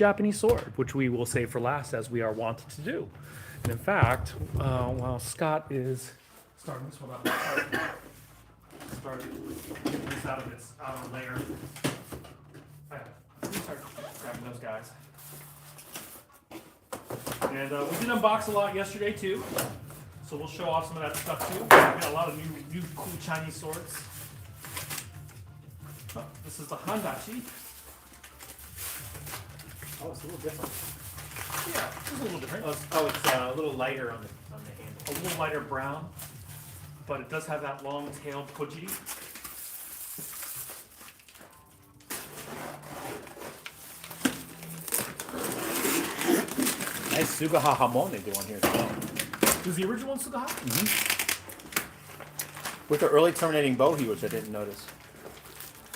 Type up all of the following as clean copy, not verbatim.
Japanese sword, which we will save for last as we are wont to do. And in fact, while Scott is starting this one up, start getting this out of its outer layer. Let me start grabbing those guys. And we did unbox a lot yesterday too, so we'll show off some of that stuff too. We got a lot of new cool Chinese swords. Oh, this is the Handachi. Oh, it's a little different. Yeah, it's a little different. Oh, it's a little lighter on the handle. A little lighter brown, but it does have that long-tailed koji. Nice Sugaha Hamon they do on here as well. Was the original one Sugaha? With the early terminating bohi, which I didn't notice.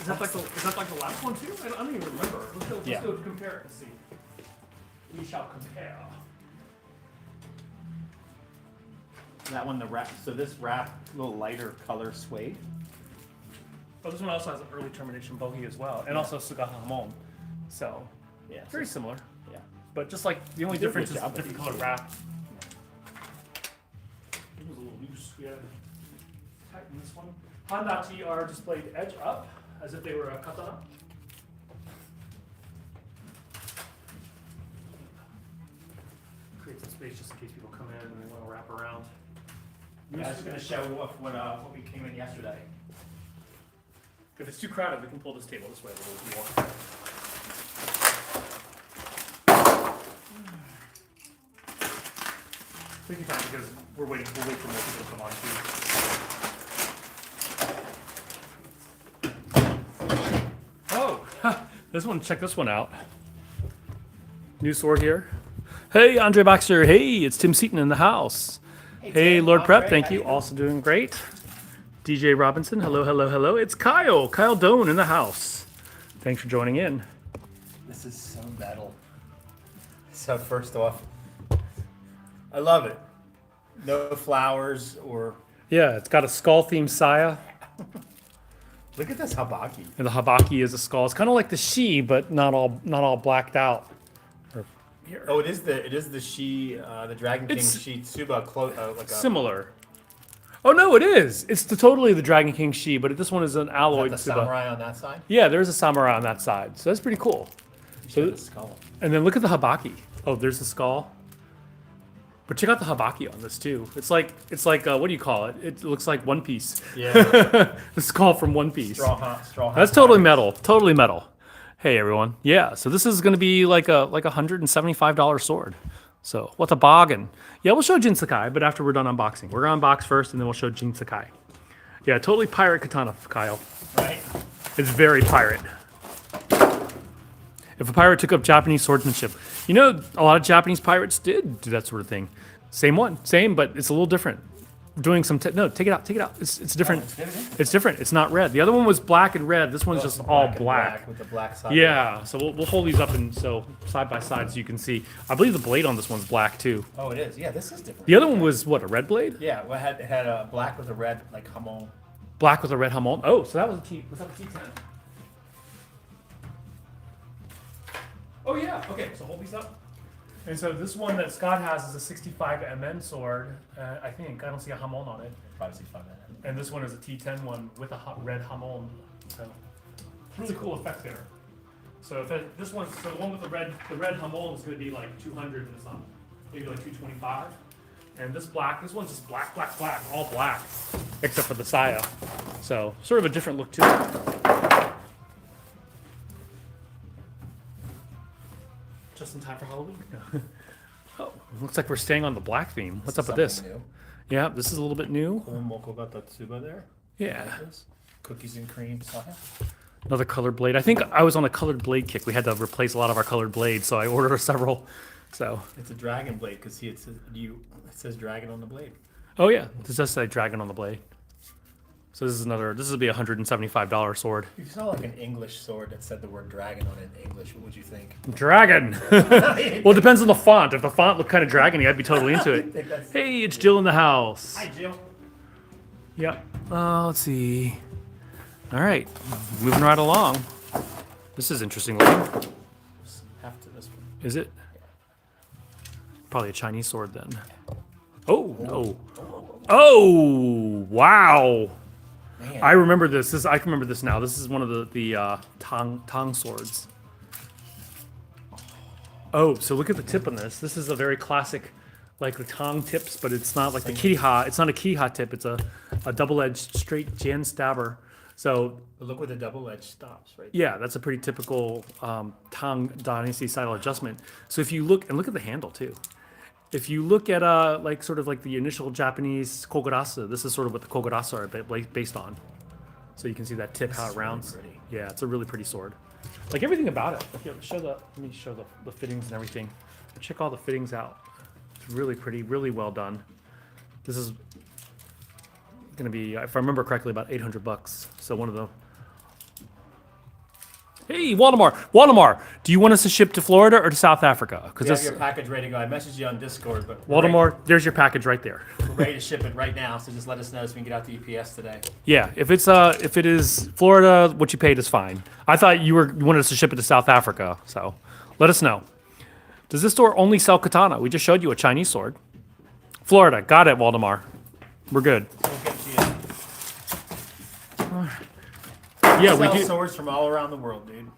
Is that like the last one too? I don't even remember. Let's go compare it and see. We shall compare. That one, the wrap. So this wrap, a little lighter color suede. Oh, this one also has an early termination bohi as well, and also Sugaha Hamon. So, Yeah. very similar. Yeah. But just like the only They did a difference good is job the with different these. color wrap. It was a little loose. Yeah. Tighten this one. Handachi are displayed edge up, as if they were a katana. Create some space just in case people come in and they want to wrap around. Yeah, I was going to show what we came in yesterday. If it's too crowded, we can pull this table this way a little more. Take your time because we'll wait for more people to come on too. Oh, this one, check this one out. New sword here. Hey, Andre Boxer. Hey, it's Tim Seaton in the house. Hey, Tim. Lord Oh, Prep, great. thank How you. you doing? Also doing great. DJ Robinson, hello, hello, hello. It's Kyle Doan in the house. Thanks for joining in. This is so metal. So first off, I love it. No flowers or... Yeah, it's got a skull-themed saya, Look at this habaki. and the habaki is a skull. It's kind of like the shi, but not all blacked out. Or here. Oh, it is the Shi, the Dragon King It's- Shi Tsuba, like a... Similar. Oh no, it is. It's totally the Dragon King shi, but this one is an Is alloyed that the Tsuba. samurai on that side? Yeah, there's a samurai on that side, so that's pretty cool. Show the skull. And then look at the habaki. Oh, there's the skull. But check out the habaki on this too. It's like what do you call it? It looks like One Piece. Yeah. The skull from One Piece. Straw That's totally metal. Totally metal. Hey everyone. Yeah, so this is gonna be like a $175 sword. So what's a bargain? Yeah, we'll show Jin Sakai, but after we're done unboxing. We're gonna unbox first and then we'll show Jin Sakai. Yeah, totally pirate katana, Kyle. Right? It's very pirate. If a pirate took up Japanese swordsmanship, you know, a lot of Japanese pirates did do that sort of thing. Same, but it's a little different. We're doing some, no, take it out. It's different. It's different. It's not red. The other one was black and red. This one's just all black. With the black side. Yeah, so we'll hold these up and so side by side so you can see. I believe the blade on this one's black too. Oh, it is. Yeah, this is different. The other one was what, a red blade? Yeah, well, it had a black with a red, like hamon. Black with a red hamon. Oh, so that was was that a T10? Oh yeah, okay, so hold these up. And so this one that Scott has is a 65 MN sword, I think. I don't see a hamon on it. Probably 65 minutes. And this one is a T10 one with a red hamon. So really cool effect there. So if this one, so the one with the red hamon is going to be like 200 and something, maybe like 225. And this one's just black, all black, except for the saya. So sort of a different look to it. Just in time for Halloween. Oh, looks like we're staying on the black theme. What's up with this? New. Yeah, this is a little bit new. Moko got the tsuba there. Yeah. Like this. Cookies and cream saya. Another colored blade. I think I was on a colored blade kick. We had to replace a lot of our colored blades, so I ordered several. So, It's a dragon blade because see it says dragon on the blade. oh yeah, this does say dragon on the blade. So this will be a $175 sword. If you saw like an English sword that said the word dragon on it in English, what would you think? Dragon. Well, it depends on the font. If the font looked kind of dragony, I'd be totally into it. Hey, it's Jill in the house. Hi, Jill. Yep. Let's see. All right, moving right along. This is interesting looking. Half to this one. Is it? Probably a Chinese sword then. Oh, no. Oh, wow. Man. I remember this. I can remember this now. This is one of the Tang swords. Oh, so look at the tip on this. This is a very classic, like the Tang tips, but it's not like the Kiriha. It's not a Kiriha tip. It's a double-edged straight Jan stabber. So But look where the double-edged stops, right? yeah, that's a pretty typical Tang Dynasty style adjustment. So if you look at the handle too. If you look at like sort of like the initial Japanese kogurasu, this is sort of what the kogurasu are based on. So you can see that tip, how it rounds. Really pretty. Yeah, it's a really pretty sword. Like everything about it. Here, let me show the fittings and everything. Check all the fittings out. It's really pretty, really well done. This is gonna be, if I remember correctly, about $800. So one of the. Hey, Waldemar, do you want us to ship to Florida or to South Africa? We have your package ready to go. I messaged you on Discord, but Waldemar, there's your package right there. we're ready to ship it right now. So just let us know so we can get out to UPS today. Yeah, if it is Florida, what you paid is fine. I thought you wanted us to ship it to South Africa, so let us know. Does this store only sell katana? We just showed you a Chinese sword. Florida, got it, Waldemar. We're good. We'll get to you. Yeah, we Sell do. swords from all around the world, dude.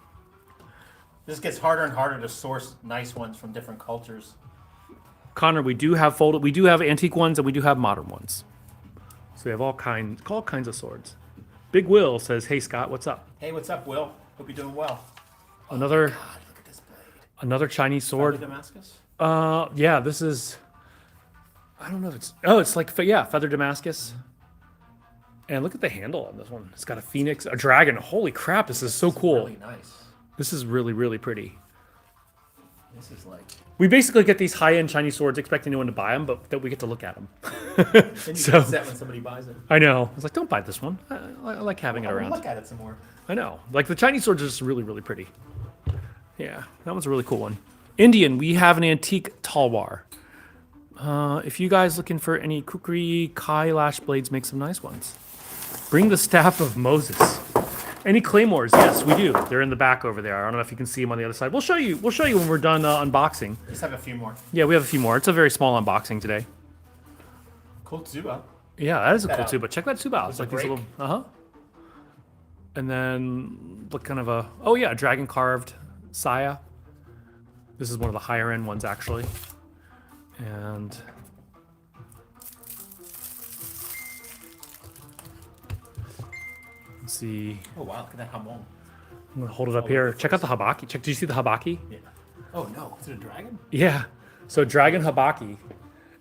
This gets harder and harder to source nice ones from different cultures. Connor, we do have antique ones and we do have modern ones. So we have all kinds of swords. Big Will says, "Hey Scott, what's up?" Hey, what's up, Will? Hope you're doing well. Another God, look at this blade. another Chinese sword. Feather Damascus? Yeah, this is. I don't know if it's like feather Damascus. And look at the handle on this one. It's got a phoenix, a dragon. Holy crap, this is so cool. Really nice. This is really, really pretty. This is like. We basically get these high-end Chinese swords expecting no one to buy them, but that we get to look at them. Then you So- get upset when somebody buys it. I know. I was like, don't buy this one. I like having it I wanna around. look at it some more. I know. Like the Chinese swords are just really, really pretty. Yeah, that one's a really cool one. Indian, we have an antique talwar. If you guys looking for any kukri kai lash blades, make some nice ones. Bring the staff of Moses. Any claymores? Yes, we do. They're in the back over there. I don't know if you can see them on the other side. We'll show you when we're done unboxing. Just have a few more. Yeah, we have a few more. It's a very small unboxing today. Cool Tsuba. Yeah, that is a Check cool that out. tuba. Check that tuba out. It's like these little, And then look kind of a dragon carved saya. This is one of the higher end ones actually. And let's see. Oh wow, look at that hamon. I'm gonna hold it up here. Check out the habaki. Do you see the habaki? Yeah. Oh no, is it a dragon? Yeah. So dragon habaki.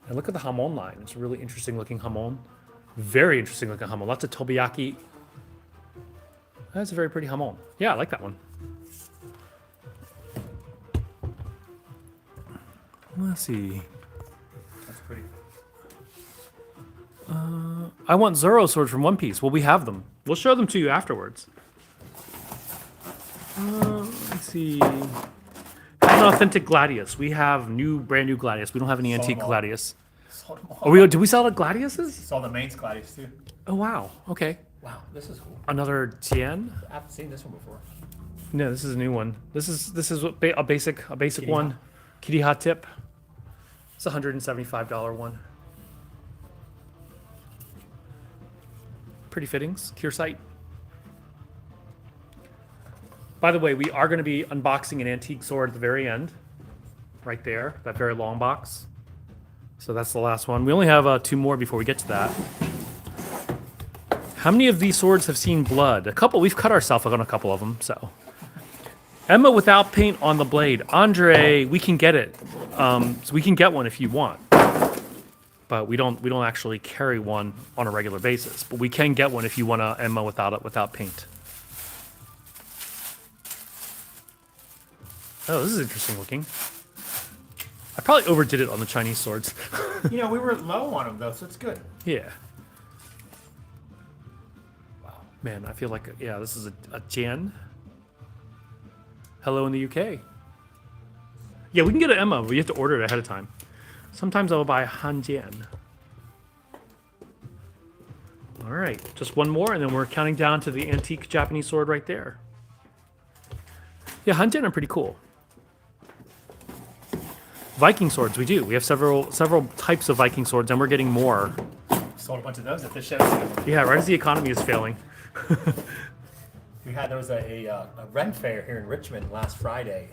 And look at the hamon line. It's a really interesting looking hamon. Very interesting looking hamon. Lots of tobiyaki. That's a very pretty hamon. Yeah, I like that one. Let's see. That's pretty. I want Zoro swords from One Piece. Well, we have them. We'll show them to you afterwards. Let's see. Have an authentic Gladius. We have brand new Gladius. We don't have any Sold antique them all. Gladius. Sold them all. Oh, did we sell the Gladiuses? Saw the mains Gladius too. Oh, wow. Okay. Wow, this is cool. Another Tien? I haven't seen this one before. No, this is a new one. This is a basic Kitty one. hot. Kitty hot tip. It's a $175 one. Pretty fittings. Keysight. By the way, we are going to be unboxing an antique sword at the very end. Right there. That very long box. So that's the last one. We only have 2 more before we get to that. How many of these swords have seen blood? A couple. We've cut ourselves on a couple of them, so. Emma without paint on the blade. Andre, we can get it. So we can get one if you want. But we don't actually carry one on a regular basis. But we can get one if you want a Emma without paint. Oh, this is interesting looking. I probably overdid it on the Chinese swords. You know, we were low on them though, so it's good. Yeah. Wow. Man, I feel like, yeah, this is a Jan. Hello in the UK. Yeah, we can get an Emma, but you have to order it ahead of time. Sometimes I will buy a Hanjian. All right, just one more, and then we're counting down to the antique Japanese sword right there. Yeah, Hanjian are pretty cool. Viking swords, we do. We have several types of Viking swords, and we're getting more. Sold a bunch of those at the show. Yeah, right as the economy is failing. There was a Ren fair here in Richmond last Friday.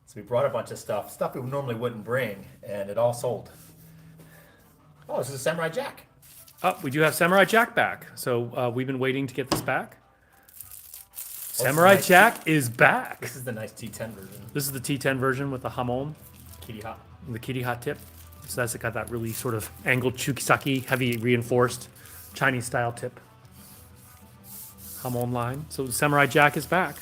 So we brought a bunch of stuff we normally wouldn't bring, and it all sold. Oh, this is a Samurai Jack. Oh, we do have Samurai Jack back. So we've been waiting to get this back. Samurai nice. Jack is back. This is the nice T10 version. This is the T10 version with the hamon, Kitty hot. the kitty hot tip. So that's got that really sort of angled chukisaki, heavy reinforced Chinese style tip. Hamon line. So Samurai Jack is back.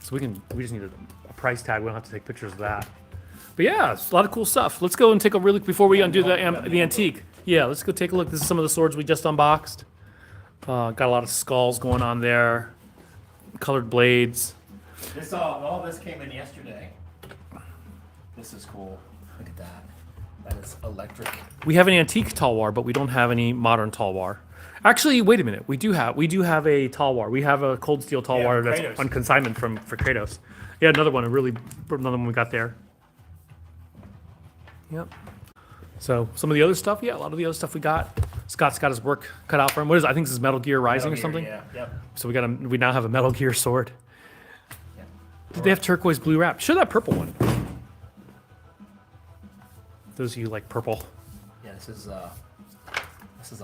So we just need a price tag. We don't have to take pictures of that. But yeah, it's a lot of cool stuff. Let's go and take a really before we undo the antique. Yeah, let's go take a look. This is some of the swords we just unboxed. Got a lot of skulls going on there. Colored blades. All this came in yesterday. This is cool. Look at that. That is electric. We have an antique talwar, but we don't have any modern talwar. Actually, wait a minute. We do have a talwar. We have a cold steel talwar Yeah, that's Kratos. on consignment for Kratos. Yeah, another one. Another one we got there. Yep. So some of the other stuff, yeah, a lot of the other stuff we got. Scott's got his work cut out for him. What is it? I think this is Metal Gear Rising Metal or Gear, something. Yeah, yep. So we now have a Metal Gear sword. Yeah. Did they have turquoise blue wrap? Show that purple one. Those of you like purple. Yeah, this is a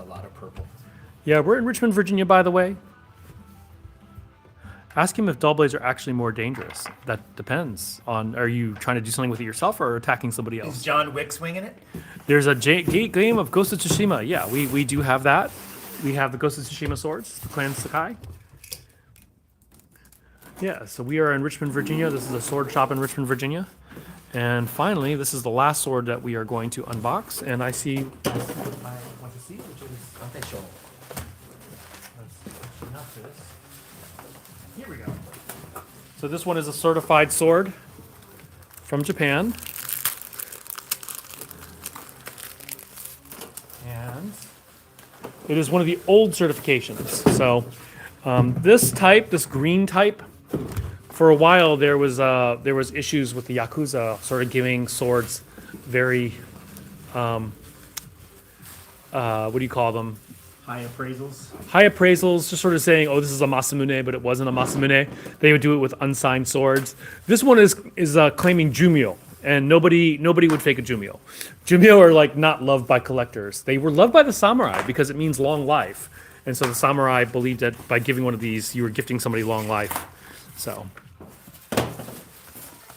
lot of purple. Yeah, we're in Richmond, Virginia, by the way. Ask him if dull blades are actually more dangerous. That depends on, are you trying to do something with it yourself or attacking somebody Is else? John Wick swinging it? There's a game of Ghost of Tsushima. Yeah, we do have that. We have the Ghost of Tsushima swords, the Clan Sakai. Yeah, so we are in Richmond, Virginia. This is a sword shop in Richmond, Virginia. And finally, this is the last sword that we are going to unbox. And I see what I want to see, which is Aren't they show? enough for this. Here we go. So this one is a certified sword from Japan. And it is one of the old certifications. So this green type, for a while there was issues with the Yakuza sort of giving swords very, what do you call them? High appraisals. High appraisals, just sort of saying, oh, this is a Masamune, but it wasn't a Masamune. They would do it with unsigned swords. This one is claiming Jumio, and nobody would fake a Jumio. Jumio are like not loved by collectors. They were loved by the samurai because it means long life, and so the samurai believed that by giving one of these, you were gifting somebody long life. So,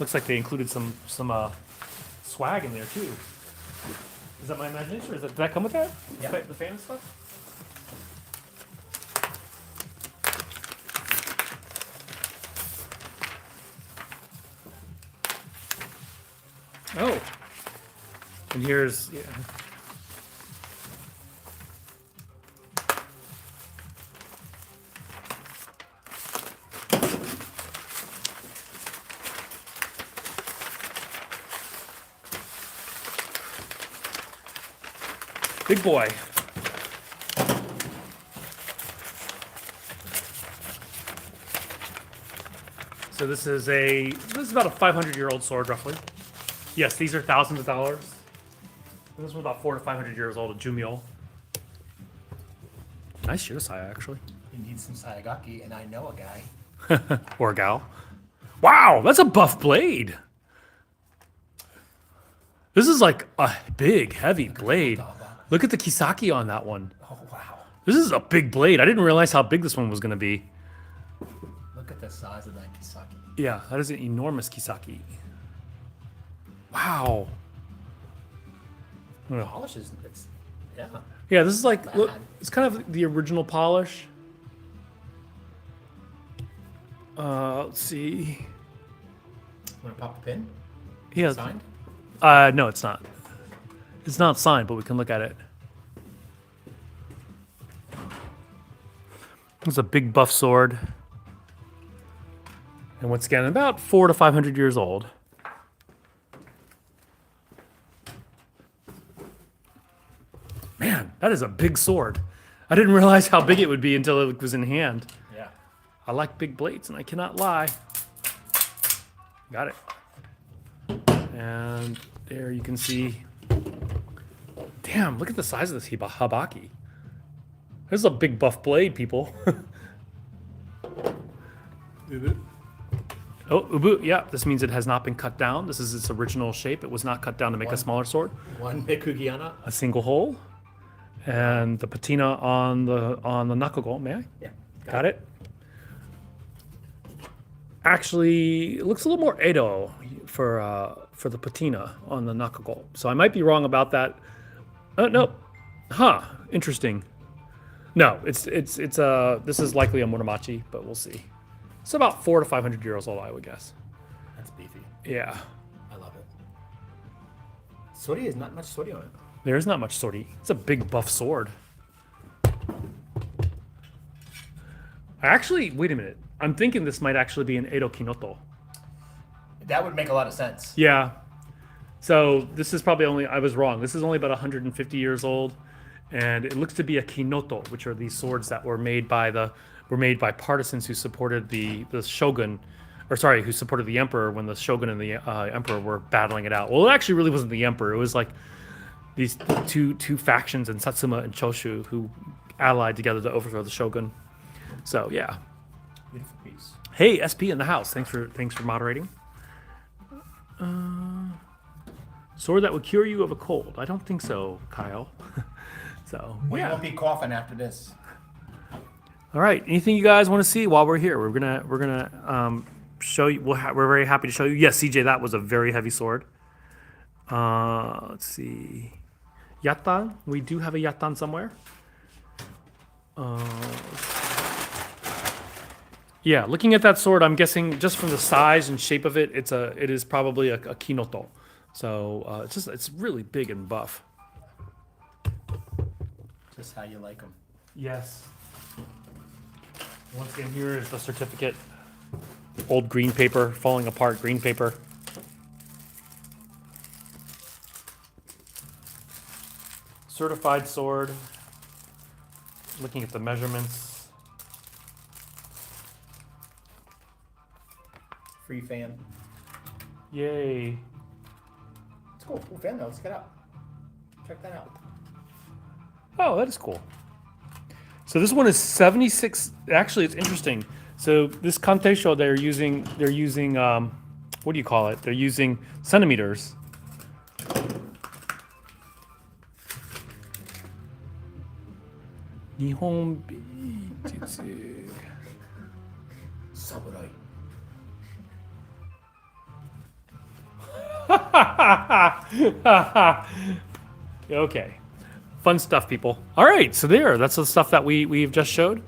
looks like they included some swag in there too. Is that my imagination, or did that come with that? Yeah. The fan stuff. Oh, and here's big boy. So this is about a 500-year-old sword, roughly. Yes, these are thousands of dollars. This one's about 400 to 500 years old, a Jumio. Nice Shirosai, actually. You need some Sayagaki, and I know a guy. Or a gal. Wow, that's a buff blade. This is like a big, heavy blade. Look at the Kisaki on that one. Oh, wow. This is a big blade. I didn't realize how big this one was going to be. Look at the size of that Kisaki. Yeah, that is an enormous Kisaki. Wow. The polish is, yeah. Yeah, this is like, look, Bad. it's kind of the original polish. Let's see. Want to pop the pin? Yeah. Signed? No, it's not. It's not signed, but we can look at it. It's a big buff sword. And once again, about 400 to 500 years old. Man, that is a big sword. I didn't realize how big it would be until it was in hand. Yeah. I like big blades, and I cannot lie. Got it. And there you can see. Damn, look at the size of this habaki. This is a big buff blade, people. Oh, ubu, yeah, this means it has not been cut down. This is its original shape. It was not cut down to make a smaller sword. One Mikugiana. A single hole. And the patina on the nakogo, may I? Yeah. Got it. Actually, it looks a little more Edo for the patina on the nakogo. So I might be wrong about that. No. Huh, interesting. No, it's this is likely a Muromachi, but we'll see. It's about 400 to 500 euros old, I would guess. That's beefy. Yeah. I love it. Sori is not much sori on it. There is not much swordy. It's a big buff sword. Wait a minute. I'm thinking this might actually be an Edo Kinoto. That would make a lot of sense. Yeah. So this is probably I was wrong. This is only about 150 years old. And it looks to be a Kinoto, which are these swords that were made by partisans who supported the shogun, who supported the emperor when the shogun and the emperor were battling it out. Well, it actually really wasn't the emperor. It was like these two factions in Satsuma and Choshu who allied together to overthrow the shogun. So yeah. Beautiful piece. Hey, SP in the house. Thanks for moderating. Sword that would cure you of a cold. I don't think so, Kyle. So We yeah. won't be coughing after this. All right. Anything you guys want to see while we're here? We're gonna show you. We're very happy to show you. Yes, CJ, that was a very heavy sword. Let's see. Yatan. We do have a yatan somewhere. Yeah, looking at that sword, I'm guessing just from the size and shape of it, it is probably a kinoto. So it's really big and buff. Just how you like them. Yes. Once again, here is the certificate. Old green paper, falling apart green paper. Certified sword. Looking at the measurements. Free fan. Yay. It's cool. Cool fan though. Let's get out. Check that out. Oh, that is cool. So this one is 76. Actually, it's interesting. So this Kantesho, they're using what do you call it? They're using centimeters. Nihon Bijutsu. Samurai. Okay. Fun stuff, people. All right, so that's the stuff that we've just showed.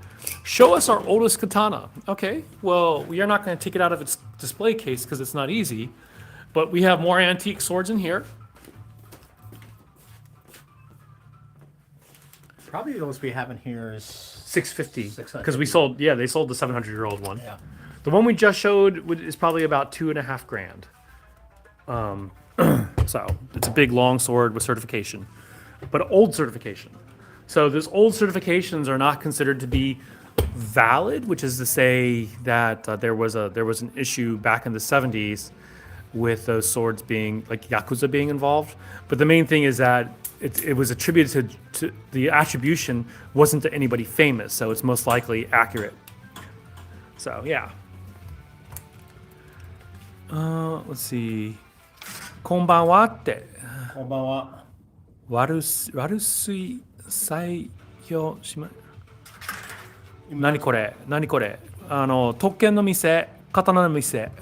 Show us our oldest katana. Okay, well, we are not going to take it out of its display case because it's not easy, but we have more antique swords in here. Probably the most we have in here is 650, 650. because they sold the 700-year-old one. Yeah. The one we just showed is probably about $2,500. So it's a big long sword with certification, but old certification. So those old certifications are not considered to be valid, which is to say that there was an issue back in the 70s with those swords being like Yakuza being involved. But the main thing is that it was attributed to the attribution wasn't to anybody famous, so it's most likely accurate. So yeah. Let's see. こんばんはって。こんばんは。悪すい採用しま。何これ特権の店、刀の店。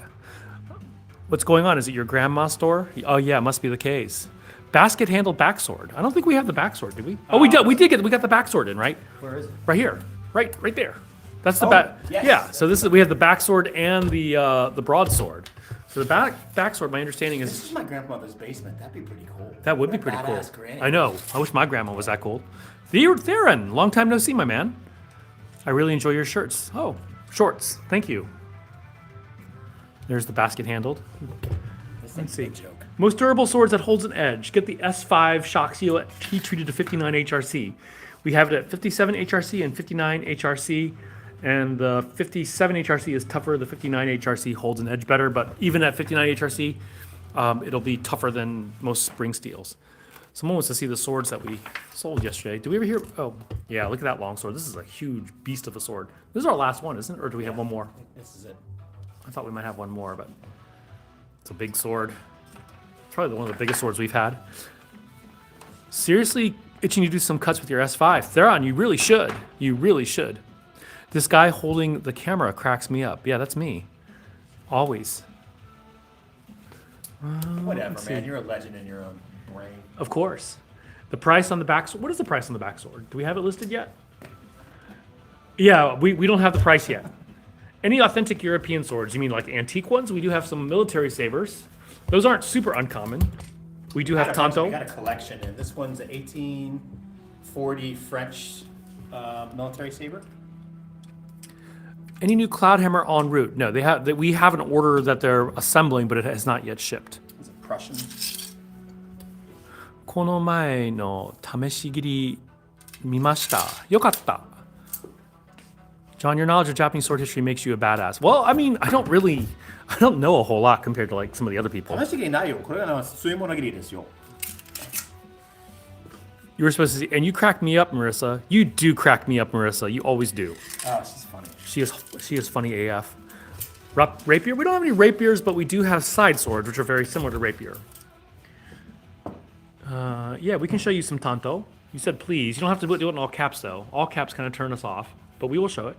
What's going on? Is it your grandma's store? Oh yeah, it must be the case. Basket handled backsword. I don't think we have the backsword, did we? Oh, we got the backsword in, right? Where is it? Right here. Right there. That's the Yes. Yeah, so we have the backsword and the broadsword. So the backsword, my understanding This is is my grandmother's basement. That'd be pretty cool. that would be What a pretty cool. badass granny. I know. I wish my grandma was that cool. Theron, long time no see, my man. I really enjoy your shirts. Oh, shorts. Thank you. There's the basket handled. This thing's a joke. Most durable swords that holds an edge. Get the S5 shock seal heat treated to 59 HRC. We have it at 57 HRC and 59 HRC. And the 57 HRC is tougher. The 59 HRC holds an edge better. But even at 59 HRC, it'll be tougher than most spring steels. Someone wants to see the swords that we sold yesterday. Did we ever hear? Oh, yeah, look at that long sword. This is a huge beast of a sword. This is our last one, isn't it? Or do we have one more? This is it. I thought we might have one more, but it's a big sword. It's probably one of the biggest swords we've had. Seriously itching to do some cuts with your S5. Theron, you really should. You really should. This guy holding the camera cracks me up. Yeah, that's me. Always. Whatever, man. You're a legend in your own brain. Of course. The price on the back. What is the price on the back sword? Do we have it listed yet? Yeah, we don't have the price yet. Any authentic European swords? You mean like antique ones? We do have some military sabers. Those aren't super uncommon. We do have Tanto. We got a collection, and this one's an 1840 French military saber. Any new Cloudhammer en route? No, they have. We have an order that they're assembling, but it has not yet shipped. It's a Prussian. この前の試し切り見ました。よかった。John, your knowledge of Japanese sword history makes you a badass. Well, I mean, I don't know a whole lot compared to like some of the other people. 試し切りないよ。これが吸い物切りですよ。You were supposed to see, and you cracked me up, Marissa. You do crack me up, Marissa. You always do. Oh, she's funny. She is funny AF. Rapier? We don't have any rapiers, but we do have side swords, which are very similar to rapier. Yeah, we can show you some Tanto. You said please. You don't have to do it in all caps, though. All caps kind of turn us off, but we will show it.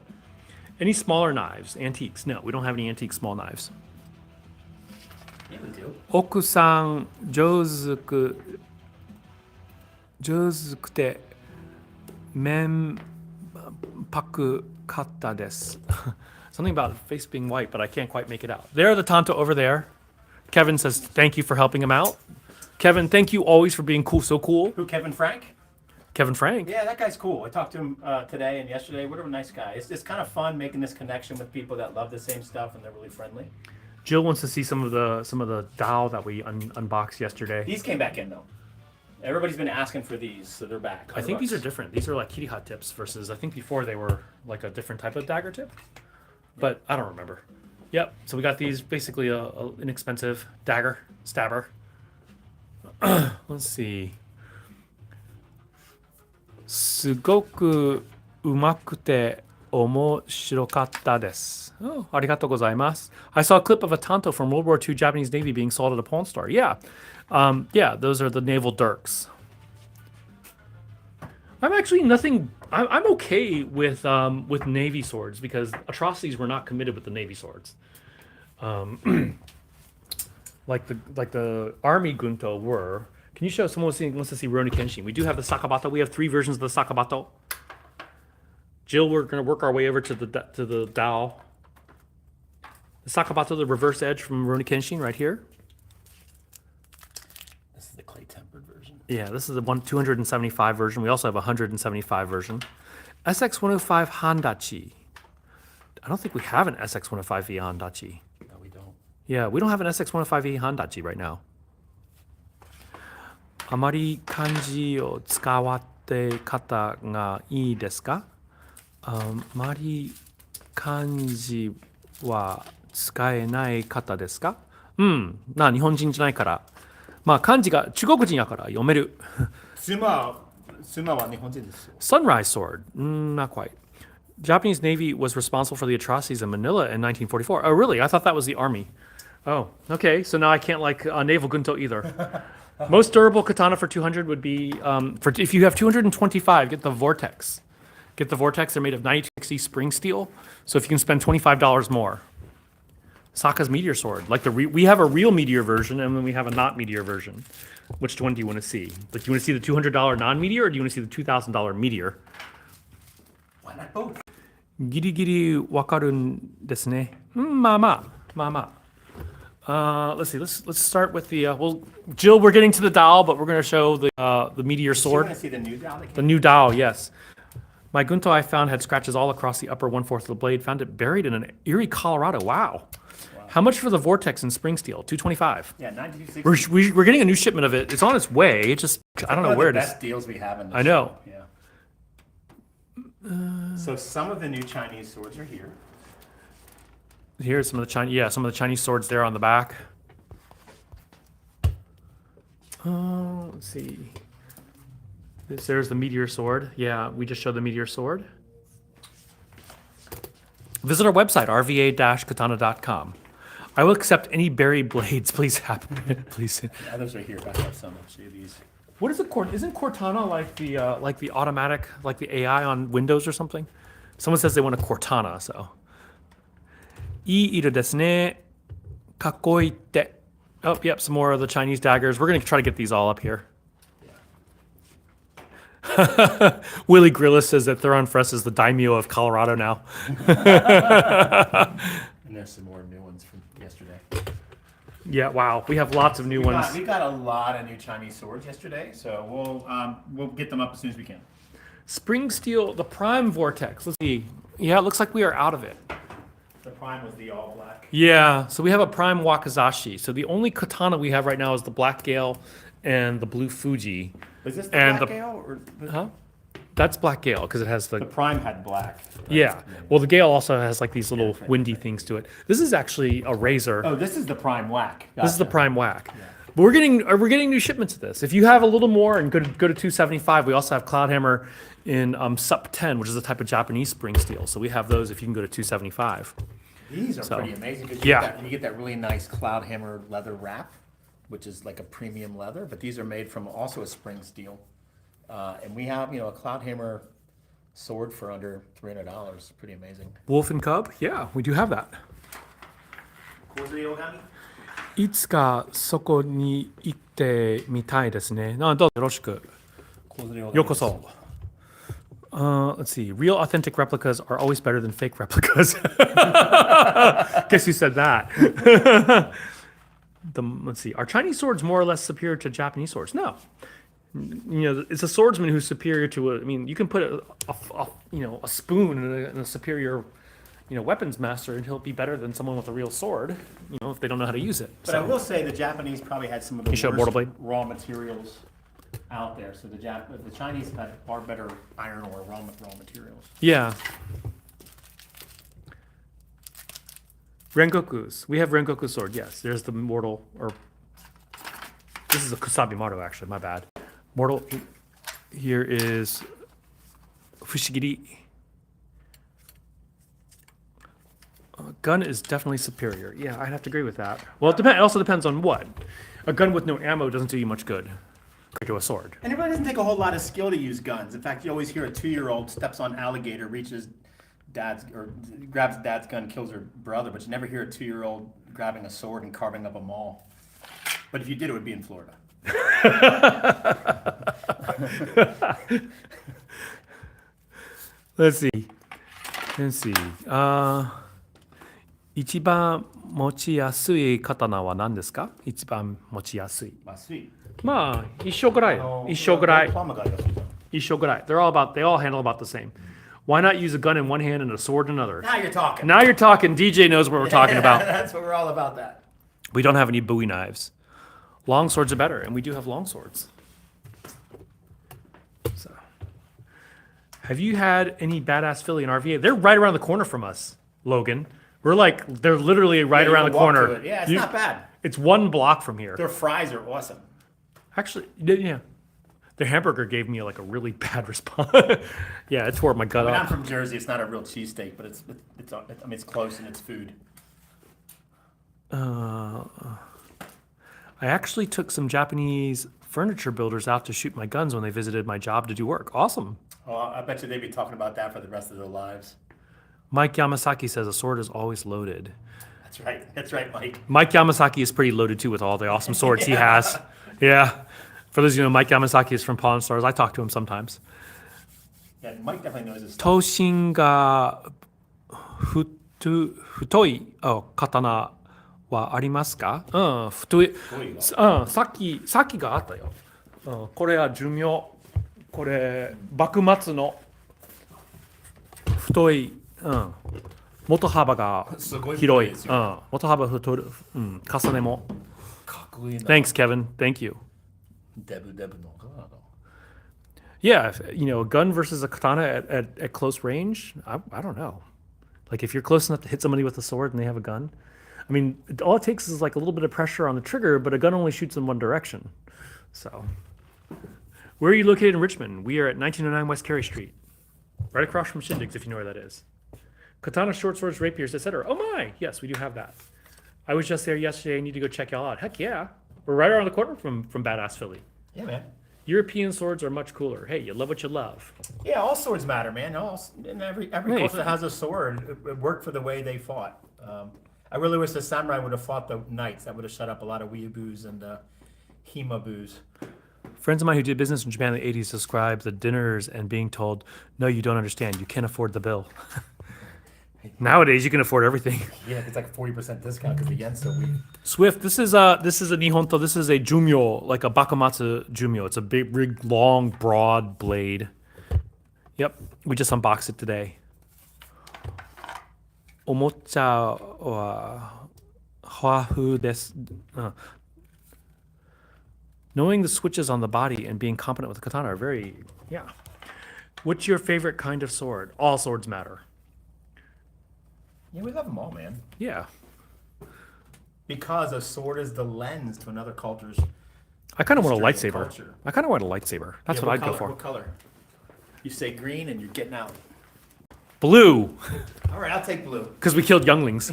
Any smaller knives? Antiques? No, we don't have any antique small knives. Yeah, we do. 奥さん上手くて面パクかったです Something about face being white, but I can't quite make it out. There, the Tanto over there. Kevin says thank you for helping him out. Kevin, thank you always for being so cool. Who, Kevin Frank? Kevin Frank. Yeah, that guy's cool. I talked to him today and yesterday. What a nice guy. It's kind of fun making this connection with people that love the same stuff and they're really friendly. Jill wants to see some of the Dao that we unboxed yesterday. These came back in though. Everybody's been asking for these, so they're back. I think these are different. These are like kitty hot tips versus I think before they were like a different type of dagger tip, but I don't remember. Yep. So we got these basically a inexpensive dagger stabber. Let's see. すごくうまくて面白かったです. Oh, ありがとうございます. I saw a clip of a Tanto from World War II Japanese Navy being sold at a pawn store. Yeah. Yeah, those are the naval dirks. I'm actually I'm okay with Navy swords because atrocities were not committed with the Navy swords. Like the Army Gunto were. Can you show someone wants to see Rurouni Kenshin? We do have the Sakabato. We have 3 versions of the Sakabato. Jill, we're going to work our way over to the Dao. The Sakabato, the reverse edge from Rurouni Kenshin right here. This is the clay tempered version. Yeah, this is the 275 version. We also have a 175 version. SX105 Handachi. I don't think we have an SX105E Handachi. No, we don't. Yeah, we don't have an SX105E Handachi right now. あまり漢字を使わって方がいいですか? あまり漢字は使えない方ですか? 日本人じゃないから。まあ漢字が中国人やから読める。妻は日本人ですよ。 Sunrise sword. Not quite. Japanese Navy was responsible for the atrocities in Manila in 1944. Oh, really? I thought that was the Army. Oh, okay. So now I can't like naval gunto either. Most durable katana for 200 would be, if you have 225, get the Vortex. Get the Vortex. They're made of 9260 spring steel. So if you can spend $25 more. Saka's meteor sword. Like we have a real meteor version and then we have a not meteor version. Which one do you want to see? Like, do you want to see the $200 non-meteor or do you want to see the $2,000 meteor? Why not both? ギリギリわかるんですね。まあまあ。Let's see. Let's start with the. Jill, we're getting to the Dao, but we're going to show the meteor sword. You want to see the new Dao? The new Dao, yes. My Gunto I found had scratches all across the upper 1/4 of the blade. Found it buried in an Erie, Colorado. Wow. How much for the Vortex in spring steel? $225. Yeah, 1960. We're getting a new shipment of it. It's on its way. It just I don't know where it is. Best deals we have in this. I know. Yeah. So some of the new Chinese swords are here. Here's some of the Chinese swords there on the back. Let's see. There's the meteor sword. Yeah, we just showed the meteor sword. Visit our website, rva-katana.com. I will accept any buried blades. Please happen. Please. The others are here. I have some. I'll show you these. What is it? Isn't Cortana like the automatic, like the AI on Windows or something? Someone says they want a Cortana, so. いい色ですね。かっこいいって. Oh, yep, some more of the Chinese daggers. We're going to try to get these all up here. Willie Grillis says that Theron Fress is the daimyo of Colorado now. And there's some more new ones from yesterday. Yeah, wow. We have lots of new ones. We got a lot of new Chinese swords yesterday, so we'll get them up as soon as we can. Spring Steel, the Prime Vortex. Let's see. Yeah, it looks like we are out of it. The Prime was the all black. Yeah, so we have a Prime Wakizashi. So the only katana we have right now is the Black Gale and the Blue Fuji. Is this the And Black the- Gale? Or Huh? That's Black Gale because it has the the. Prime had black. Yeah. Well, the Gale also has like these little windy things to it. This is actually a razor. Oh, this is the Prime Whack. This is the Gotcha. Prime Whack. But we're getting new shipments of this. If you have a little more and go to 275, we also have Cloudhammer in SUP 10, which is a type of Japanese spring steel. So we have those if you can go to 275. These are So, pretty amazing because yeah. you get that really nice Cloudhammer leather wrap, which is like a premium leather. But these are made from also a spring steel, and we have a Cloudhammer sword for under $300. Pretty amazing. Wolf and Cub? Yeah, we do have that. いつかそこに行ってみたいですね。どうぞよろしく。ようこそ。Let's see. Real authentic replicas are always better than fake replicas. Guess who said that? Let's see. Are Chinese swords more or less superior to Japanese swords? No. It's a swordsman who's superior to you can put a spoon in a superior, weapons master, and he'll be better than someone with a real sword, if they don't know how to use it. But I will say the Japanese probably had some of the You showed Mortal worst Blade? raw materials out there. So the Chinese had far better iron ore raw materials. Yeah. Rengoku's. We have Rengoku sword. Yes, there's the mortal, or this is a Kusabi Maru actually. My bad. Mortal. Here is Fushigiri. Gun is definitely superior. Yeah, I'd have to agree with that. Well, it also depends on what. A gun with no ammo doesn't do you much good compared to a sword. And it really doesn't take a whole lot of skill to use guns. In fact, you always hear a 2-year-old steps on alligator, reaches grabs dad's gun, kills her brother, but you never hear a 2-year-old grabbing a sword and carving up a mall. But if you did, it would be in Florida. Let's see. 一番持ちやすい刀は何ですか？一番持ちやすい。まあ、sweet. まあ、一緒ぐらい。一緒ぐらい。一緒ぐらい。They all handle about the same. Why not use a gun in one hand and a sword in another? Now you're talking. Now you're talking. DJ knows what we're talking about. That's what we're all about. That. We don't have any Bowie knives. Long swords are better, and we do have long swords. So, have you had any badass Philly in RVA? They're right around the corner from us, Logan. They're literally right around the corner. Yeah, it's not bad. It's 1 block from here. Their fries are awesome. Actually, yeah. Their hamburger gave me like a really bad response. Yeah, it tore my gut I'm up. from Jersey. It's not a real cheesesteak, but it's close and it's food. I actually took some Japanese furniture builders out to shoot my guns when they visited my job to do work. Awesome. Oh, I bet you they'd be talking about that for the rest of their lives. Mike Yamasaki says a sword is always loaded. That's right. That's right, Mike. Mike Yamasaki is pretty loaded too with all the awesome swords he has. Yeah. For those of you who know, Mike Yamasaki is from Pawn Stars. I talk to him sometimes. Yeah, Mike definitely knows his stuff. 刀身が太い刀はありますか？太い。さっきがあったよ。これは寿命。これ幕末の太い。元幅が広い。元幅太る。重ねも。かっこいいな。Thanks, Kevin. Thank you. デブのかな。Yeah, a gun versus a katana at close range, I don't know. Like if you're close enough to hit somebody with a sword and they have a gun, all it takes is like a little bit of pressure on the trigger, but a gun only shoots in one direction. So, where are you located in Richmond? We are at 1909 West Carey Street, right across from Shindig's, if you know where that is. Katana, short swords, rapiers, etc. Oh my, yes, we do have that. I was just there yesterday. I need to go check y'all out. Heck yeah, we're right around the corner from Badass Philly. Yeah, man. European swords are much cooler. Hey, you love what you love. Yeah, all swords matter, man. In every culture that has a sword, it worked for the way they fought. I really wish the samurai would have fought the knights. That would have shut up a lot of weeaboos and himaboos. Friends of mine who did business in Japan in the 80s describe the dinners and being told, no, you don't understand. You can't afford the bill. Nowadays, you can afford everything. Yeah, it's like a 40% discount because the yen's so weak. Swift, this is a Nihonto. This is a jumyo, like a Bakumatsu jumyo. It's a big, long, broad blade. Yep, we just unboxed it today. Omocha wa hafu desu. Knowing the switches on the body and being competent with the katana are very, yeah. What's your favorite kind of sword? All swords matter. Yeah, we love them all, man. Yeah. Because a sword is the lens to another culture's. I kind of want a history and lightsaber. culture. I kind of want a lightsaber. That's Yeah, what I'd color, go for. What color? You say green and you're getting out. Blue, All right, I'll take blue. because we killed younglings.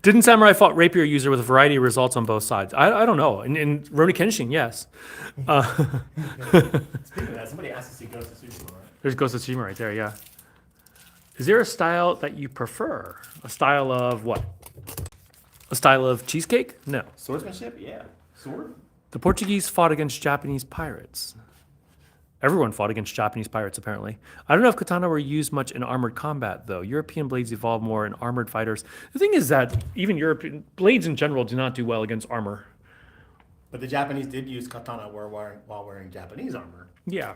Didn't samurai fought rapier user with a variety of results on both sides? I don't know. In Rurouni Kenshin, yes. Speaking of that, somebody asked to see Ghost of Tsushima, right? There's Ghost of Tsushima right there, yeah. Is there a style that you prefer? A style of what? A style of cheesecake? No. Swordsmanship? Yeah. Sword? The Portuguese fought against Japanese pirates. Everyone fought against Japanese pirates, apparently. I don't know if katana were used much in armored combat, though. European blades evolved more in armored fighters. The thing is that even European blades in general do not do well against armor. But the Japanese did use katana while wearing Japanese armor, Yeah.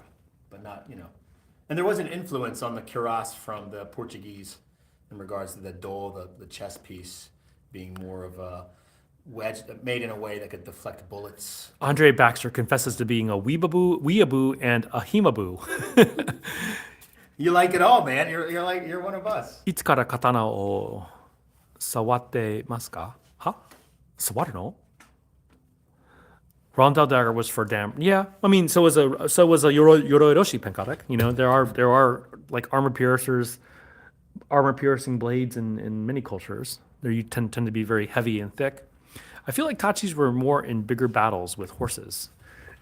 but not, And there was an influence on the cuirass from the Portuguese in regards to the dole, the chest piece, being more of a wedge made in a way that could deflect bullets. Andre Baxter confesses to being a weeaboo, and a himaboo. You like it all, man. You're one of us. いつから刀を触ってますか? Huh? 触るの? Rondell dagger was for damn. Yeah, I mean, so was a Yoroi-roshi penkatek. There are like armor piercing blades in many cultures. They tend to be very heavy and thick. I feel like tachis were more in bigger battles with horses.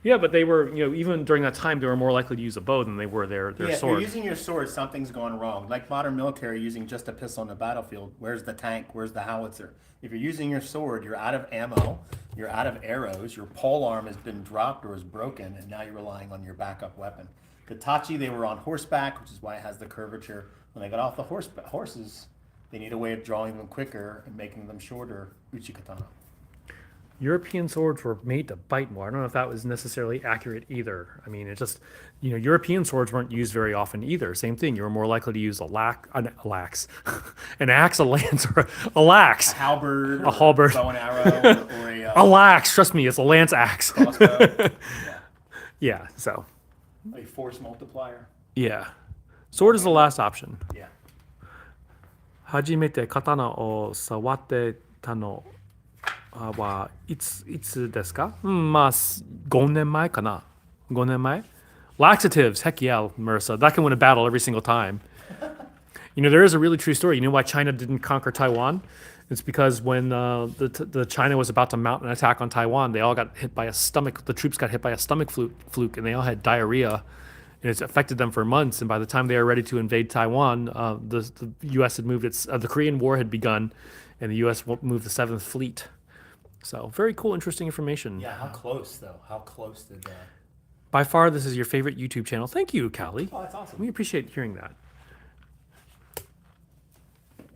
Yeah, but they were, even during that time, they were more likely to use a bow than they were their If sword. you're using your sword, something's going wrong. Like modern military using just a pistol on the battlefield. Where's the tank? Where's the howitzer? If you're using your sword, you're out of ammo, you're out of arrows, your pole arm has been dropped or is broken, and now you're relying on your backup weapon. The tachi, they were on horseback, which is why it has the curvature. When they got off the horses, they need a way of drawing them quicker and making them shorter. Uchi katana. European swords were made to bite more. I don't know if that was necessarily accurate either. I mean, it just, European swords weren't used very often either. Same thing. You were more likely to use an axe, a lance, or a lax. A halberd, a halberd, bow and arrow, or a lax. Trust me, it's a lance axe. crossbow. Yeah. So. A force multiplier. Yeah. Sword is the last option. Yeah. 初めて刀を触ってたのはいつですか? まあ、5年前かな? 5年前? Laxatives, heck yeah, Marissa. That can win a battle every single time. There is a really true story. You know why China didn't conquer Taiwan? It's because when the China was about to mount an attack on Taiwan, they all got hit by the troops got hit by a stomach fluke, and they all had diarrhea. And it's affected them for months. And by the time they were ready to invade Taiwan, the U.S. had moved the Korean War had begun, and the U.S. moved the 7th Fleet. So very cool, interesting information. Yeah, how close though? How close did that? By far, this is your favorite YouTube channel. Thank you, Callie. Oh, that's awesome. We appreciate hearing that.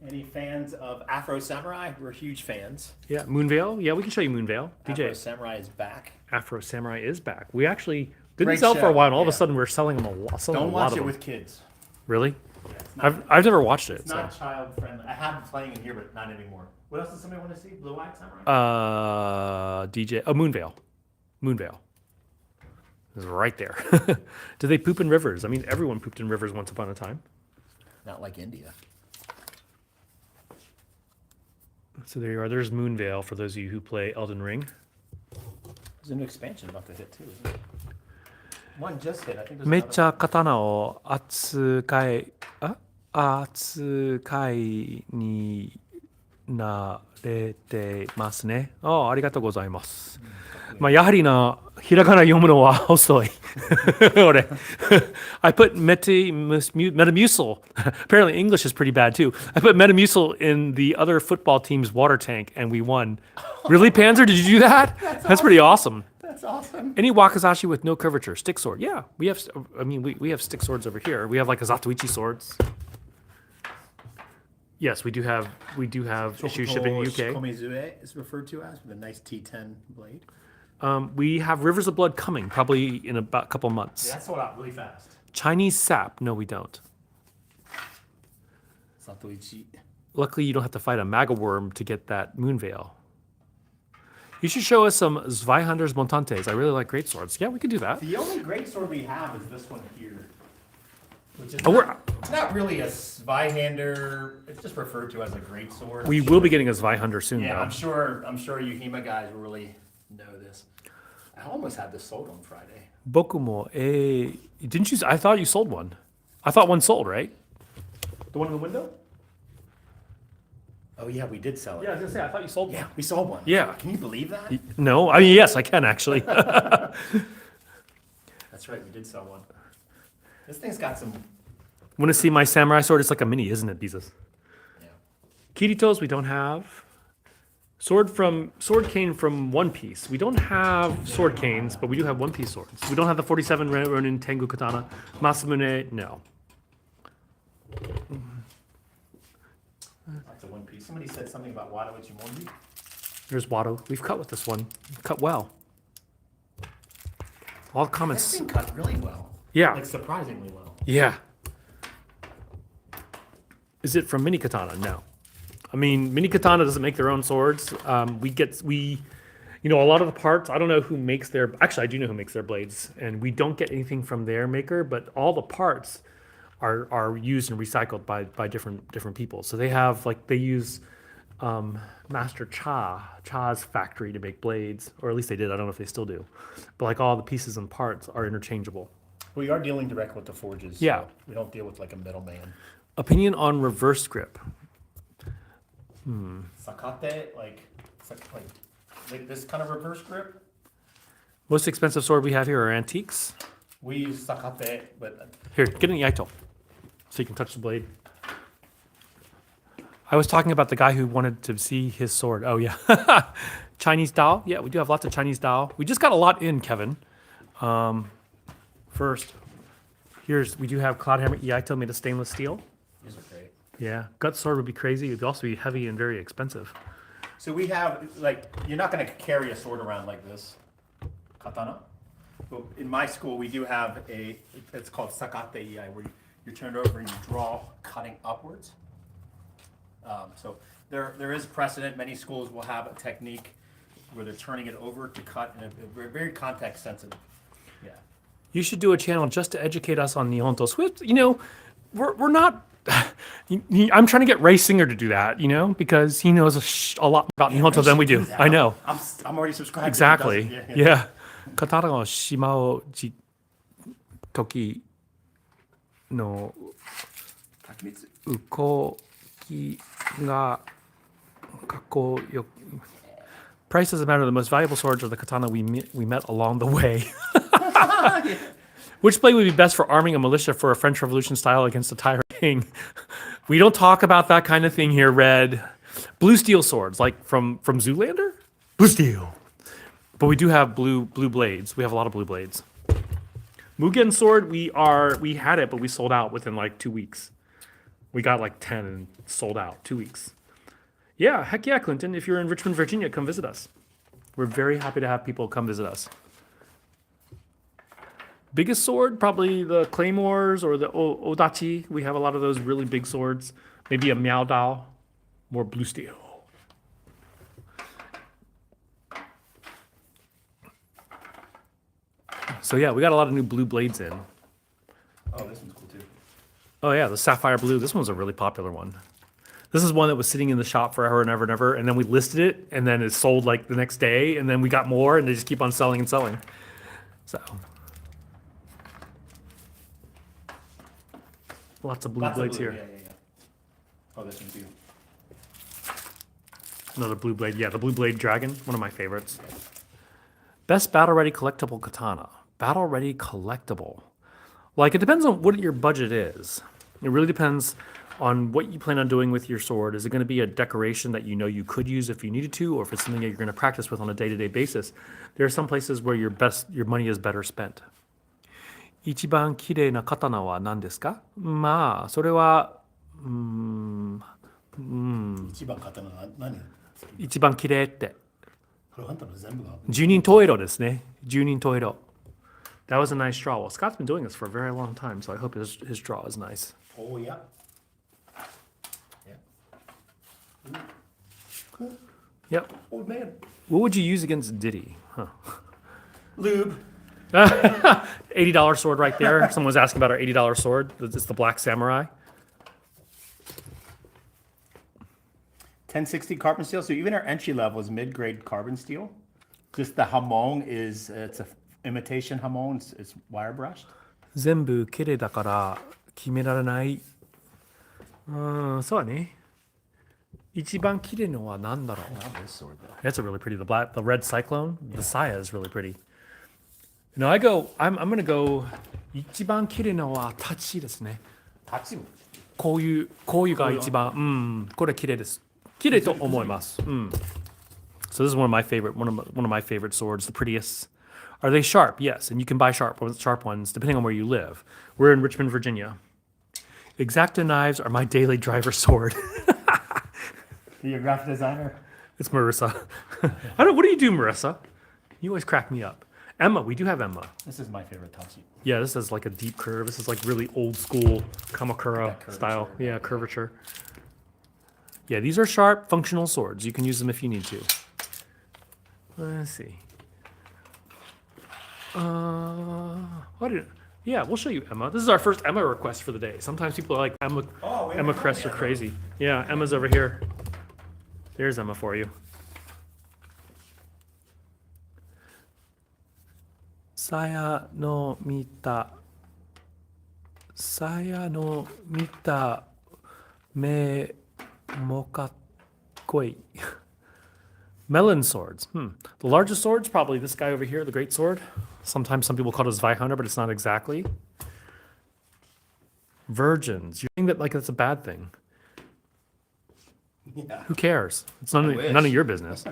Any fans of Afro Samurai? We're huge fans. Yeah, Moonveil. Yeah, we can show you Moonveil. DJ. Afro Samurai is back. Afro Samurai is back. We actually didn't Great sell for a show, while, and all of yeah. a sudden we're selling them a lot. Don't watch it with kids. Really? Yeah, it's not, I've never watched it. it's not child friendly. I have it playing in here, but not anymore. What else does somebody want to see? Blue Eye Samurai? DJ. Oh, Moonveil. Moonveil. It's right there. Do they poop in rivers? I mean, everyone pooped in rivers once upon a time. Not like India. So there you are. There's Moonveil for those of you who play Elden Ring. There's There's a new expansion about to hit too, isn't it? One just hit. I think there's めっ another. ちゃ刀を扱いになれてますね。ありがとうございます。まあ、やはりな、ひらがな読むのは遅い。俺。I put Metamucil. Apparently English is pretty bad too. I put Metamucil in the other football team's water tank and we won. Really, Panzer? Did you do that? That's pretty awesome. That's awesome. Any wakizashi with no curvature, stick sword. Yeah, we have. I mean, we have stick swords over here. We have like a Zatoichi swords. Yes, we do have issue shipping in the UK. Komizue is referred to as with a nice T10 blade. We have Rivers of Blood coming probably in about a couple months. Yeah, that sold out really fast. Chinese sap. No, we don't. Satoichi. Luckily, you don't have to fight a maga worm to get that moon veil. You should show us some Zweihanders Montantes. I really like great swords. Yeah, we could do that. The only great sword we have is this one here. Which is it's not really a Zweihander. It's just referred to as a great sword. We will be getting a Zweihander soon, Yeah, though. I'm sure you HEMA guys will really know this. I almost had this sold on Friday. Bokumo, didn't you? I thought you sold one. I thought one sold, right? The one in the window? Oh yeah, we did sell it. Yeah, I was gonna say, I thought you sold one. Yeah, we sold one. Yeah. Can you believe that? No, I mean, yes, I can actually. That's right, we did sell one. This thing's got some. Want to see my samurai sword? It's like a mini, isn't it, Bezos? Yeah. Kiritos, we don't have. Sword cane from One Piece. We don't have sword canes, but we do have One Piece swords. We don't have the 47 Ronin Tengu Katana. Masamune, no. That's a one piece. Somebody said something about Wada Ichimondi. There's Wado. We've cut with this one. Cut well. All the This comments. thing cut really well. Yeah. Like surprisingly well. Yeah. Is it from Mini Katana? No. I mean, Mini Katana doesn't make their own swords. A lot of the parts, I don't know who makes their, actually I do know who makes their blades, and we don't get anything from their maker, but all the parts are used and recycled by different people. So they use Master Cha's factory to make blades, or at least they did, I don't know if they still do. But like all the pieces and parts are interchangeable. We are dealing direct with the forges. Yeah. So we don't deal with like a middleman. Opinion on reverse grip. Sakate, like this kind of reverse grip. Most expensive sword we have here are antiques. We use sakate, but Here, get an Yaito so you can touch the blade. I was talking about the guy who wanted to see his sword. Oh, yeah. Chinese Dao. Yeah, we do have lots of Chinese Dao. We just got a lot in, Kevin. First, we do have Cloudhammer Yaito made of stainless steel. these are great. Yeah, gut sword would be crazy. It would also be heavy and very expensive. So we have you're not going to carry a sword around like this, katana. But in my school, we do have it's called sakate iai, where you turn it over and you draw cutting upwards. So there is precedent. Many schools will have a technique where they're turning it over to cut, and we're very context sensitive. Yeah. You should do a channel just to educate us on Nihonto Swift. We're not. I'm trying to get Ray Singer to do that, because he knows a lot about Nihonto than we do. I know. I'm already subscribed. Exactly. To him. Yeah. Katana no shima o ji toki no Takemitsu. ukoki ga kakko. Price doesn't matter. The most valuable swords are the katana we met along the way. Which blade would be best for arming a militia for a French Revolution style against a Tyrant King? We don't talk about that kind of thing here, Red. Blue steel swords, like from Zoolander? Blue steel. But we do have blue blades. We have a lot of blue blades. Mugen sword, we had it, but we sold out within like 2 weeks. We got like 10 and sold out 2 weeks. Yeah, heck yeah, Clinton. If you're in Richmond, Virginia, come visit us. We're very happy to have people come visit us. Biggest sword, probably the Claymores or the Odachi. We have a lot of those really big swords. Maybe a Miao Dao, more blue steel. So yeah, we got a lot of new blue blades in. Oh, this one's cool too. Oh yeah, the sapphire blue. This one's a really popular one. This is one that was sitting in the shop forever and ever and ever, and then we listed it, and then it sold like the next day, and then we got more, and they just keep on selling and selling. So lots of blue Lots of blades blue, here. Yeah. Oh, this one too. Another blue blade. Yeah, the blue blade dragon, one of my favorites. Best battle ready collectible katana. Battle ready collectible. Like, it depends on what your budget is. It really depends on what you plan on doing with your sword. Is it going to be a decoration that you know you could use if you needed to, or if it's something that you're going to practice with on a day-to-day basis? There are some places where your money is better spent. 一番綺麗な刀は何ですか？まあ、それは、一番刀は何？一番綺麗って。これあんたの全部が。十人十色ですね。十人十色。That was a nice draw. Well, Scott's been doing this for a very long time, so I hope his draw is nice. Oh, yeah. Yep. Old man. What would you use against Diddy? Huh. Lube. $80 sword right there. Someone was asking about our $80 sword. It's the Black Samurai. 1060 carbon steel. So even our entry level is mid-grade carbon steel. Just the hamon is, it's a imitation hamon. It's wire brushed. 全部綺麗だから決められない。そうだね。一番綺麗のは何だろう? Oh, this sword though. That's a really pretty. The red cyclone. The saya is really pretty. No, I'm gonna go. 一番綺麗のはタチですね。タチ？こういうが一番。これ綺麗です。綺麗と思います。So this is one of my favorite swords, the prettiest. Are they sharp? Yes, and you can buy sharp ones depending on where you live. We're in Richmond, Virginia. X-Acto knives are my daily driver sword. You're a graphic designer? It's Marissa. What do you do, Marissa? You always crack me up. Emma, we do have Emma. This is my favorite tachi. Yeah, this is like a deep curve. This is like really old school Kamakura style. Yeah, curvature. Yeah, these are sharp, functional swords. You can use them if you need to. Let's see. Yeah, we'll show you Emma. This is our first Emma request for the day. Sometimes people are like, Emma crests are crazy. Yeah, Emma's over here. There's Emma for you. Saya no mita me mokakkoi. Melon swords. The largest sword's probably this guy over here, the great sword. Sometimes some people call it a Zweihunter, but it's not exactly. Virgins. You're saying that like that's a bad thing. Yeah. Who cares? It's none of your business.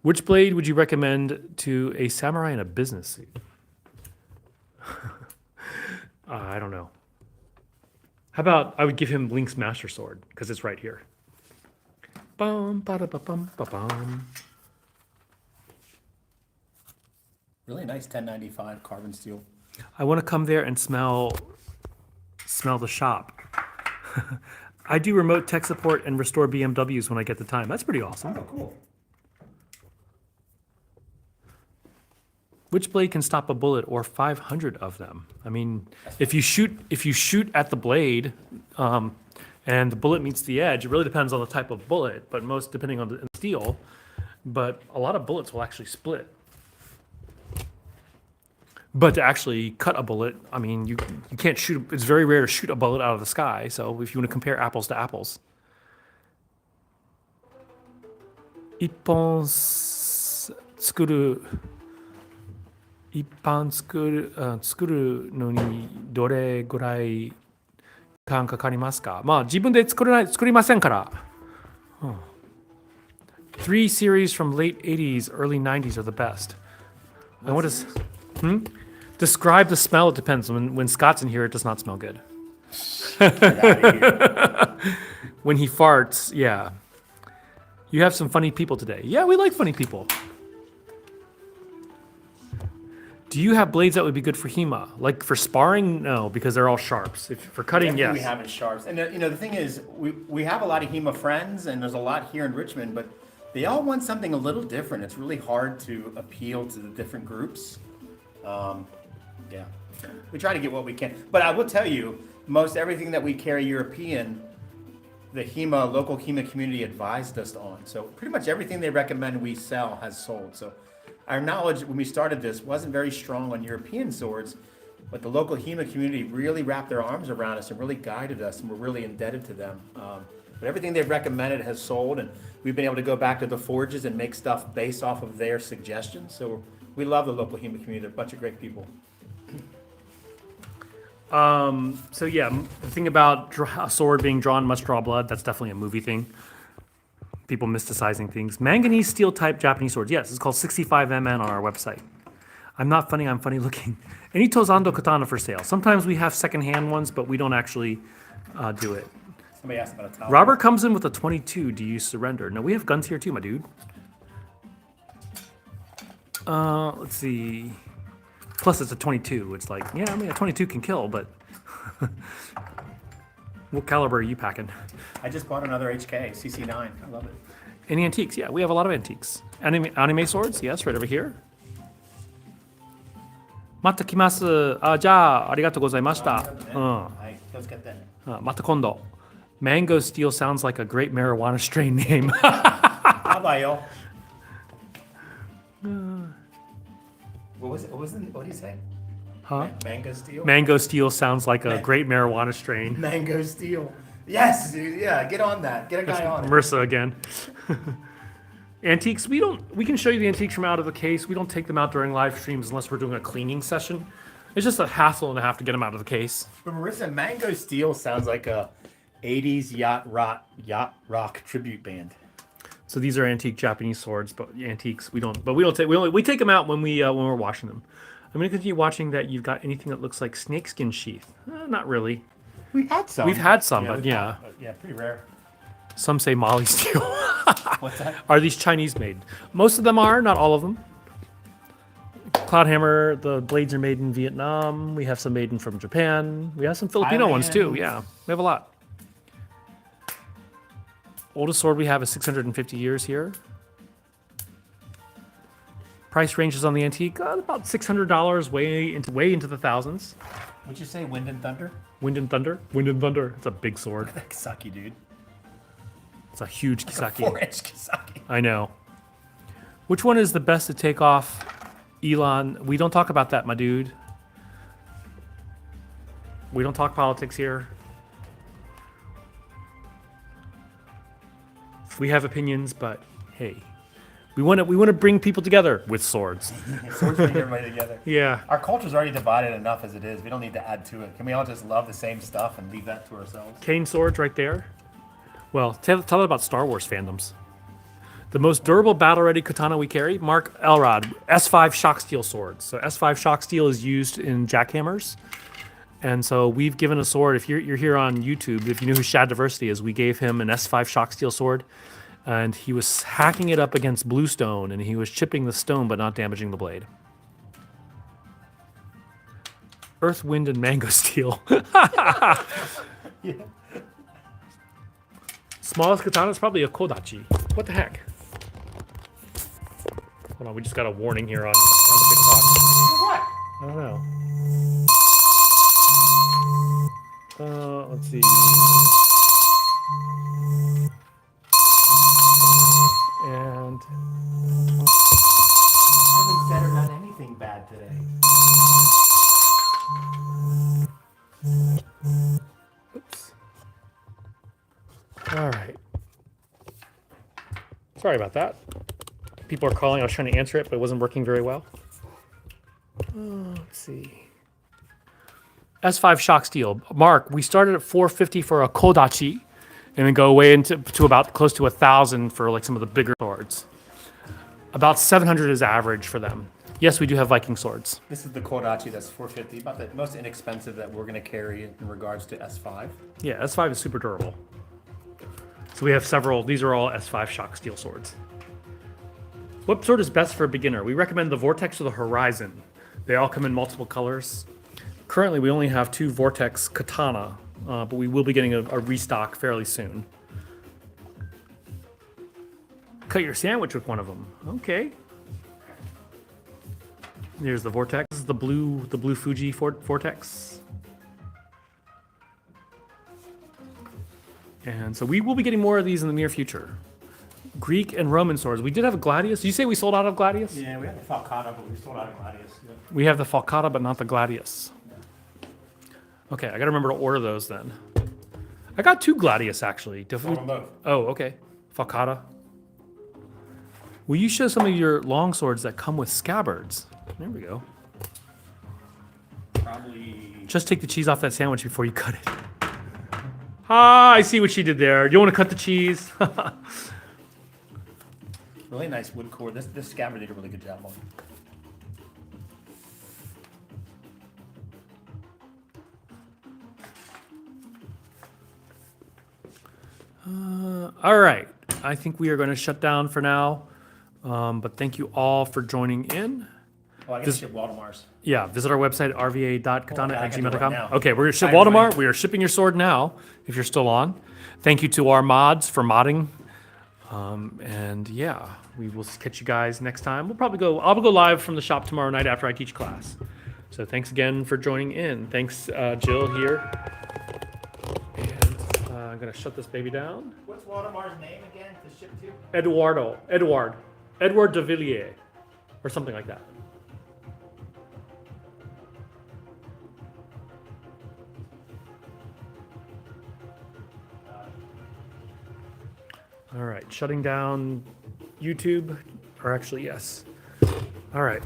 Which blade would you recommend to a samurai in a business suit? I don't know. How about I would give him Link's Master Sword, because it's right here. Bum, ba-da-ba-bum, ba-bum. Really nice 1095 carbon steel. I want to come there and smell the shop. I do remote tech support and restore BMWs when I get the time. That's pretty awesome. Oh, cool. Which blade can stop a bullet or 500 of them? I mean, if you shoot at the blade, and the bullet meets the edge, it really depends on the type of bullet, but most depending on the steel. But a lot of bullets will actually split. But to actually cut a bullet, I mean, you can't shoot. It's very rare to shoot a bullet out of the sky. So if you want to compare apples to apples. 一本作るのにどれぐらい時間かかりますか？まあ自分で作りませんから。Three series from late 80s, early 90s are the best. And what is... Describe the smell. It depends. When Scott's in here, it does not smell good. When he farts, yeah. You have some funny people today. Yeah, we like funny people. Do you have blades that would be good for HEMA? Like for sparring? No, because they're all sharps. For cutting, yes. We have it sharps. And the thing is, we have a lot of HEMA friends, and there's a lot here in Richmond, but they all want something a little different. It's really hard to appeal to the different groups. Yeah, we try to get what we can. But I will tell you, most everything that we carry European, the HEMA, local HEMA community advised us on. So pretty much everything they recommend we sell has sold. So our knowledge when we started this wasn't very strong on European swords, but the local HEMA community really wrapped their arms around us and really guided us, and we're really indebted to them. But everything they've recommended has sold, and we've been able to go back to the forges and make stuff based off of their suggestions. So we love the local HEMA community. They're a bunch of great people. So yeah, the thing about a sword being drawn must draw blood, that's definitely a movie thing. People mysticizing things. Manganese steel type Japanese swords. Yes, it's called 65MN on our website. I'm not funny, I'm funny looking. Any Tozando katana for sale. Sometimes we have secondhand ones, but we don't actually do it. Somebody asked about a towel. Robert comes in with a 22. Do you surrender? No, we have guns here too, my dude. Let's see. Plus, it's a 22. It's like, yeah, I mean, a 22 can kill, but what caliber are you packing? I just bought another HK, CC9. I love it. Any antiques? Yeah, we have a lot of antiques. Anime swords? Yes, right over here. Mata kimasu. Ja, arigatou gozaimashita. Let's get that. Mata kondo. Mango steel sounds like a great marijuana strain name. How about y'all? What was it? What did he say? Huh? Mango steel? Mango steel sounds like a great marijuana strain. Mango steel. Yes, dude. Yeah, get on that. Get a guy on it. Marissa again. Antiques, we can show you the antiques from out of the case. We don't take them out during live streams unless we're doing a cleaning session. It's just a hassle and a half to get them out of the case. But Marissa, Mango Steel sounds like a 80s yacht rock tribute band. So these are antique Japanese swords, but antiques we take them out when we're washing them. I'm gonna continue watching that. You've got anything that looks like snakeskin sheath? Not really. We've had some. We've had some, but yeah. Yeah, pretty rare. Some say Molly steel. What's that? Are these Chinese made? Most of them are, not all of them. Cloudhammer, the blades are made in Vietnam. We have some made in from Japan. We have some Filipino ones too. Yeah, we have a lot. Oldest sword we have is 650 years here. Price ranges on the antique about $600, way into the thousands. Would you say Wind and Thunder? Wind and Thunder. Wind and Thunder. It's a big sword. That Kisaki, dude. It's a huge Kisaki. 4-inch Kisaki. I know. Which one is the best to take off? Elon, we don't talk about that, my dude. We don't talk politics here. We have opinions, but hey, we want to bring people together with swords. Swords bring everybody together. Yeah. Our culture's already divided enough as it is. We don't need to add to it. Can we all just love the same stuff and leave that to ourselves? Cane swords right there. Well, tell it about Star Wars fandoms. The most durable battle-ready katana we carry, Mark Elrod, S5 shock steel swords. So S5 shock steel is used in jackhammers. And so we've given a sword, if you're here on YouTube, if you know who Shad Diversity is, we gave him an S5 shock steel sword. And he was hacking it up against bluestone, and he was chipping the stone but not damaging the blade. Earth, wind, and mango steel. Yeah. Smallest katana is probably a kodachi. What the heck? Hold on, we just got a warning here on TikTok. What? I don't know. Let's see. And I haven't said or done anything bad today. oops. All right. Sorry about that. People are calling. I was trying to answer it, but it wasn't working very well. Let's see. S5 shock steel. Mark, we started at $450 for a kodachi, and then go way into about close to $1,000 for like some of the bigger swords. About $700 is average for them. Yes, we do have Viking swords. This is the Kodachi that's $450, about the most inexpensive that we're going to carry in regards to S5. Yeah, S5 is super durable. So we have several. These are all S5 shock steel swords. What sword is best for a beginner? We recommend the Vortex or the Horizon. They all come in multiple colors. Currently, we only have 2 Vortex Katana, but we will be getting a restock fairly soon. Cut your sandwich with one of them. Okay. Here's the Vortex. This is the blue Fuji Vortex. And so we will be getting more of these in the near future. Greek and Roman swords. We did have a gladius. Did you say we sold out of gladius? Yeah, we have the Falcata, but we sold out of Gladius. Yeah. We have the falcata, but not the gladius. Okay, I gotta remember to order those then. I got 2 gladius actually. Sold them both. Oh, okay. Falcata. Will you show some of your long swords that come with scabbards? There we go. Probably. Just take the cheese off that sandwich before you cut it. Ah, I see what she did there. Do you want to cut the cheese? Really nice wood core. This scabbard did a really good job on. All right. I think we are going to shut down for now. But thank you all for joining in. Oh, I guess ship Waldemar's. Yeah, visit our website, Oh, yeah, I rva.katana can do it @gmail.com. now. Okay, we're going to ship Hi, Waldemar. everybody. We are shipping your sword now, if you're still on. Thank you to our mods for modding. And yeah, we will catch you guys next time. I'll go live from the shop tomorrow night after I teach class. So thanks again for joining in. Thanks, Jill here. And I'm going to shut this baby down. What's Waldemar's name again to ship to? Edward de Villiers, or something like that. All right, shutting down YouTube, or actually, yes. All right.